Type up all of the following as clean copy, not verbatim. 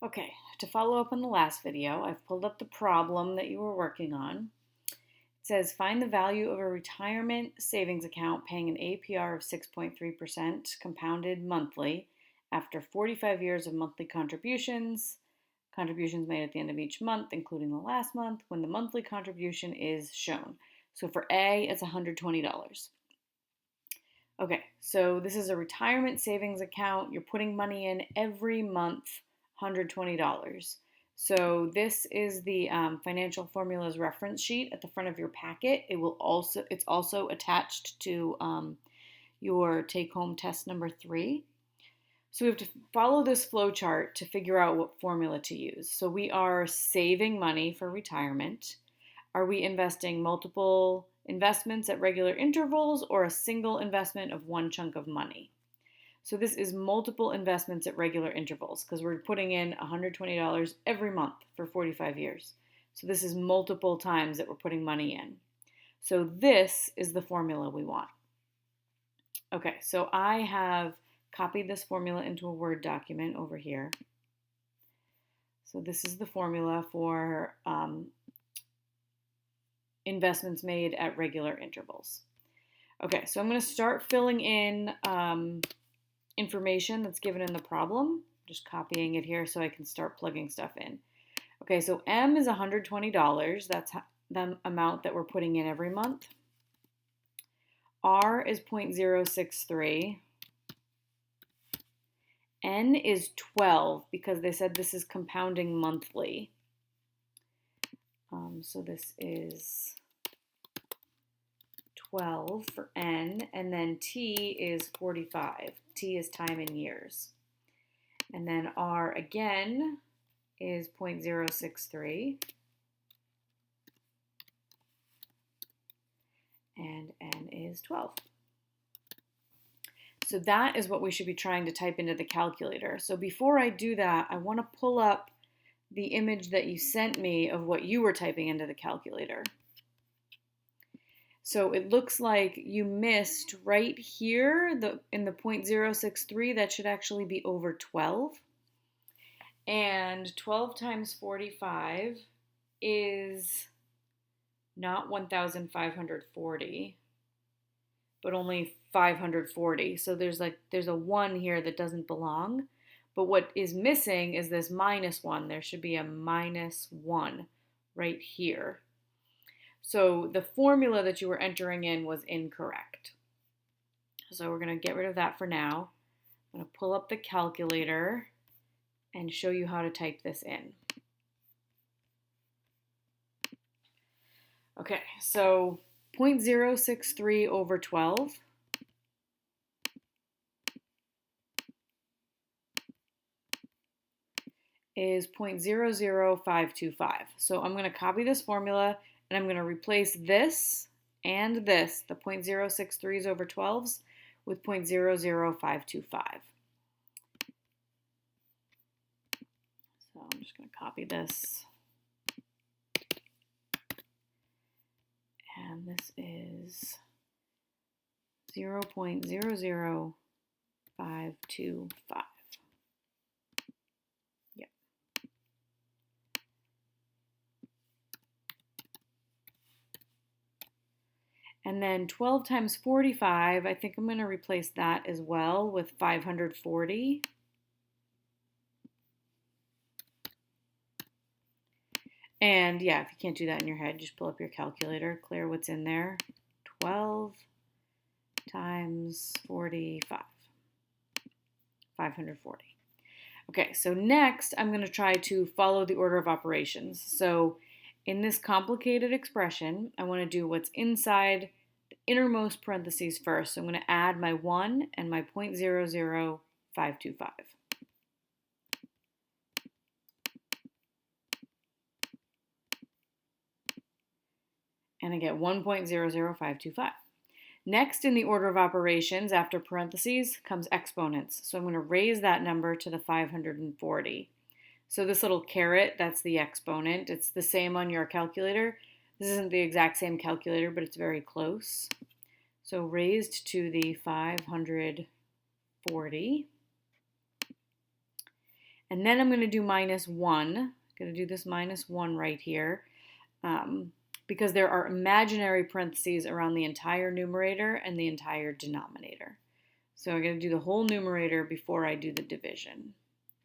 Okay, to follow up on the last video, I've pulled up the problem that you were working on. It says find the value of a retirement savings account paying an APR of 6.3% compounded monthly after 45 years of monthly contributions made at the end of each month, including the last month, when the monthly contribution is shown. So for A, it's $120. Okay, so this is a retirement savings account. You're putting money in every month, $120. So this is the financial formulas reference sheet at the front of your packet. It's also attached to your take-home test number 3. So we have to follow this flow chart to figure out what formula to use. So we are saving money for retirement. Are we investing multiple investments at regular intervals or a single investment of one chunk of money? So this is multiple investments at regular intervals because we're putting in $120 every month for 45 years. So this is multiple times that we're putting money in. So this is the formula we want. Okay, so I have copied this formula into a Word document over here. So this is the formula for investments made at regular intervals. Okay, so I'm going to start filling in information that's given in the problem. Just copying it here so I can start plugging stuff in. Okay, so M is $120. That's the amount that we're putting in every month. R is 0.063. N is 12 because they said this is compounding monthly. So this is 12 for N, and then T is 45. T is time in years. And then R again is 0.063. And N is 12. So that is what we should be trying to type into the calculator. So before I do that, I want to pull up the image that you sent me of what you were typing into the calculator. So it looks like you missed right here in the 0.063. That should actually be over 12. And 12 times 45 is not 1,540, but only 540. So there's a 1 here that doesn't belong. But what is missing is this -1. There should be a -1 right here. So the formula that you were entering in was incorrect. So we're going to get rid of that for now. I'm going to pull up the calculator and show you how to type this in. Okay, so 0.063 over 12 is 0.00525. So I'm going to copy this formula and I'm going to replace this and this, the 0.063s over 12s, with 0.00525. So I'm just going to copy this. And this is 0.00525. Yep. And then 12 times 45, I think I'm going to replace that as well with 540. And yeah, if you can't do that in your head, just pull up your calculator, clear what's in there. 12 times 45, 540. Okay, so next I'm going to try to follow the order of operations. So in this complicated expression, I want to do what's inside the innermost parentheses first. So I'm going to add my 1 and my 0.00525. And I get 1.00525. Next in the order of operations after parentheses comes exponents. So I'm going to raise that number to the 540. So this little caret, that's the exponent. It's the same on your calculator. This isn't the exact same calculator, but it's very close. So raised to the 540. And then I'm going to do minus 1. I'm going to do this minus 1 right here because there are imaginary parentheses around the entire numerator and the entire denominator. So I'm going to do the whole numerator before I do the division.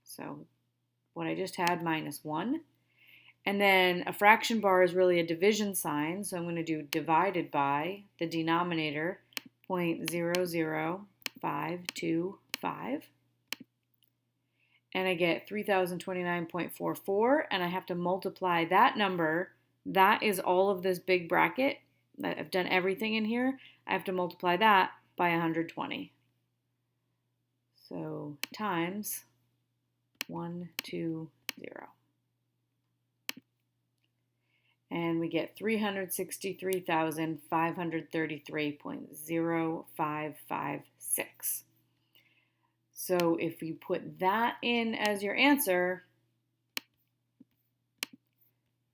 So what I just had, minus 1. And then a fraction bar is really a division sign, so I'm going to do divided by the denominator, 0.00525. And I get 3029.44, and I have to multiply that number. That is all of this big bracket. I've done everything in here. I have to multiply that by 120. So times 120. And we get 363,533.0556. So if you put that in as your answer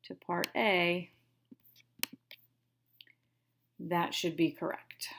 to part A, that should be correct.